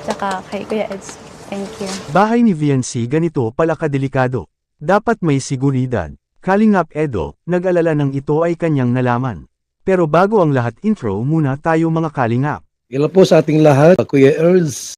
tsaka kay Kuya Eds. Thank you. Bahay ni VNC ganito pala kadelikado. Dapat may seguridad. Kalingap Edo, nag-alala ng ito ay kanyang nalaman. Pero bago ang lahat intro muna tayo mga kalingap. Hello po sa ating lahat, Kuya Earls.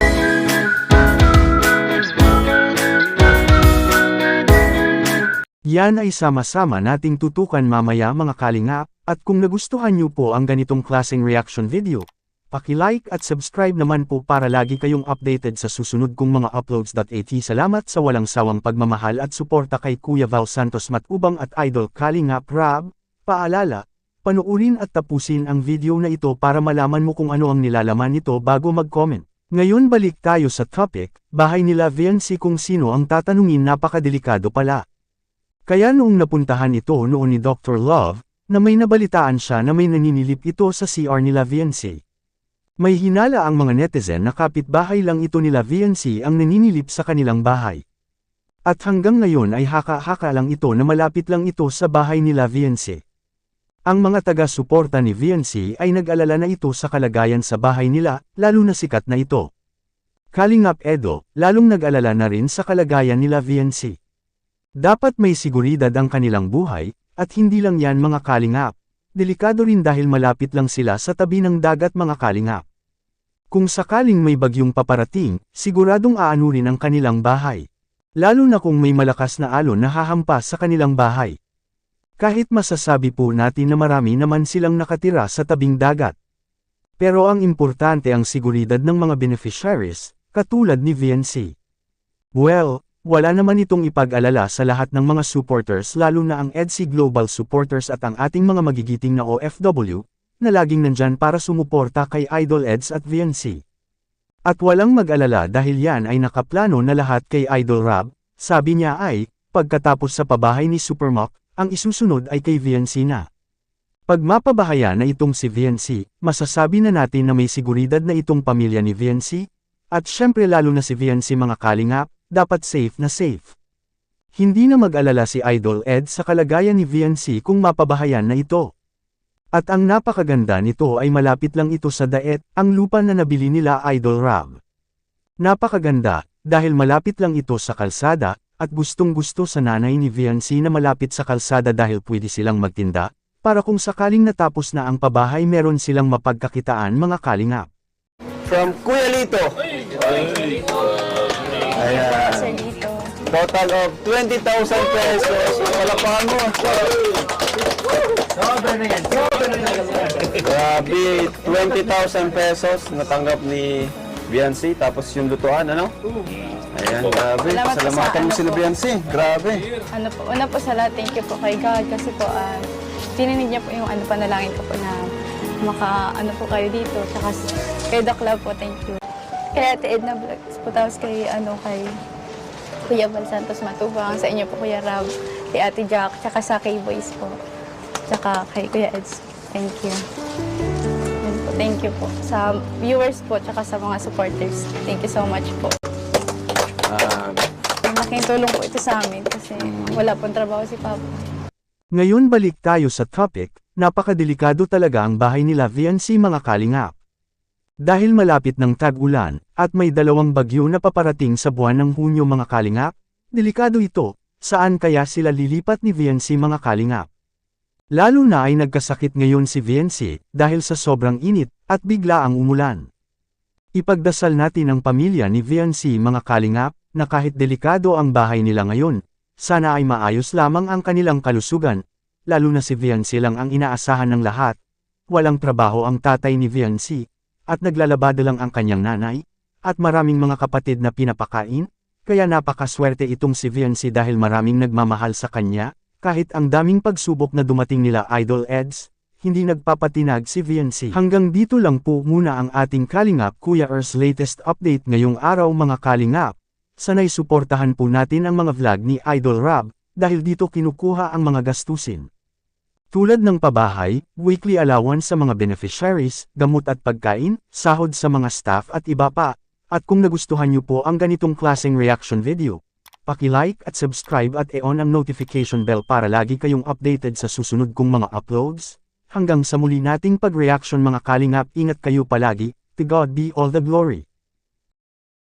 Yan ay sama-sama nating tutukan mamaya mga kalingap, at kung nagustuhan nyo po ang ganitong klaseng reaction video, paki-like at subscribe naman po para lagi kayong updated sa susunod kong mga uploads.at. Salamat sa walang sawang pagmamahal at suporta kay Kuya Val Santos Matubang at Idol Kalingap Rab. Paalala, panuurin at tapusin ang video na ito para malaman mo kung ano ang nilalaman nito bago mag-comment. Ngayon balik tayo sa topic, bahay nila VNC kung sino ang tatanungin napakadelikado pala. Kaya noong napuntahan ito noon ni Dr. Love, na may nabalitaan siya na may naninilip ito sa CR nila VNC. May hinala ang mga netizen na kapitbahay lang ito nila VNC ang naninilip sa kanilang bahay. At hanggang ngayon ay haka-haka lang ito na malapit lang ito sa bahay nila VNC. Ang mga taga-suporta ni VNC ay nag-alala na ito sa kalagayan sa bahay nila, lalo na sikat na ito. Kalingap Edo, lalong nag-alala na rin sa kalagayan nila VNC. Dapat may seguridad ang kanilang buhay, at hindi lang yan mga kalingap. Delikado rin dahil malapit lang sila sa tabi ng dagat mga kalingap. Kung sakaling may bagyong paparating, siguradong aanurin ang kanilang bahay. Lalo na kung may malakas na alon na hahampas sa kanilang bahay. Kahit masasabi po natin na marami naman silang nakatira sa tabing dagat. Pero ang importante ang seguridad ng mga beneficiaries, katulad ni VNC. Well, wala naman itong ipag-alala sa lahat ng mga supporters lalo na ang EDC Global supporters at ang ating mga magigiting na OFW, na laging nandyan para sumuporta kay Idol Eds at VNC. At walang mag-alala dahil yan ay nakaplano na lahat kay Idol Rab, sabi niya ay, pagkatapos sa pabahay ni Supermock, ang isusunod ay kay VNC na. Pag mapabahaya na itong si VNC, masasabi na natin na may seguridad na itong pamilya ni VNC, at syempre lalo na si VNC mga kalingap, dapat safe na safe. Hindi na mag-alala si Idol Ed sa kalagayan ni VNC kung mapabahayan na ito. At ang napakaganda nito ay malapit lang ito sa Daet, ang lupa na nabili nila Idol Rab. Napakaganda, dahil malapit lang ito sa kalsada, at gustong-gusto sa nanay ni VNC na malapit sa kalsada dahil pwede silang magtinda, para kung sakaling natapos na ang pabahay meron silang mapagkakitaan mga kalingap. From Kuya Lito. Ayan. Total of 20,000 pesos. Palapakan mo. Grabe, 20,000 pesos natanggap ni Biancy. Tapos yung lutuan, ano? Ayan, grabe. Salamatan mo sila Biancy. Grabe. Ano po, una po sa lahat, thank you po kay God kasi po, tininig niya po yung panalangin ko po na maka-ano po kayo dito. Tsaka kay The Club po, thank you. Kaya Ate Edna Vlogs po, tapos kay Kuya Val Santos Matubang, sa inyo po Kuya Rab, kay Ate Jack, tsaka sa K-Boys po, tsaka kay Kuya Eds. Thank you. Thank you po. Sa viewers po, tsaka sa mga supporters. Thank you so much po. Malaking tulong po ito sa amin kasi wala pong trabaho si Papa. Ngayon balik tayo sa topic, napakadelikado talaga ang bahay nila VNC mga kalingap. Dahil malapit ng tag-ulan, at may dalawang bagyo na paparating sa buwan ng Hunyo mga kalingap, delikado ito, saan kaya sila lilipat ni VNC mga kalingap? Lalo na ay nagkasakit ngayon si VNC, dahil sa sobrang init, at bigla ang umulan. Ipagdasal natin ang pamilya ni VNC mga kalingap, na kahit delikado ang bahay nila ngayon, sana ay maayos lamang ang kanilang kalusugan, lalo na si VNC lang ang inaasahan ng lahat. Walang trabaho ang tatay ni VNC, at naglalabada lang ang kanyang nanay, at maraming mga kapatid na pinapakain, kaya napakaswerte itong si VNC dahil maraming nagmamahal sa kanya, kahit ang daming pagsubok na dumating nila Idol Eds, hindi nagpapatinag si VNC. Hanggang dito lang po muna ang ating Kalingap Kuya Ers latest update ngayong araw mga kalingap. Sana'y suportahan po natin ang mga vlog ni Idol Rab, dahil dito kinukuha ang mga gastusin. Tulad ng pabahay, weekly allowance sa mga beneficiaries, gamot at pagkain, sahod sa mga staff at iba pa. At kung nagustuhan niyo po ang ganitong klaseng reaction video, paki-like at subscribe at i-on ang notification bell para lagi kayong updated sa susunod kong mga uploads. Hanggang sa muli nating pag-reaction mga kalingap, ingat kayo palagi, to God be all the glory.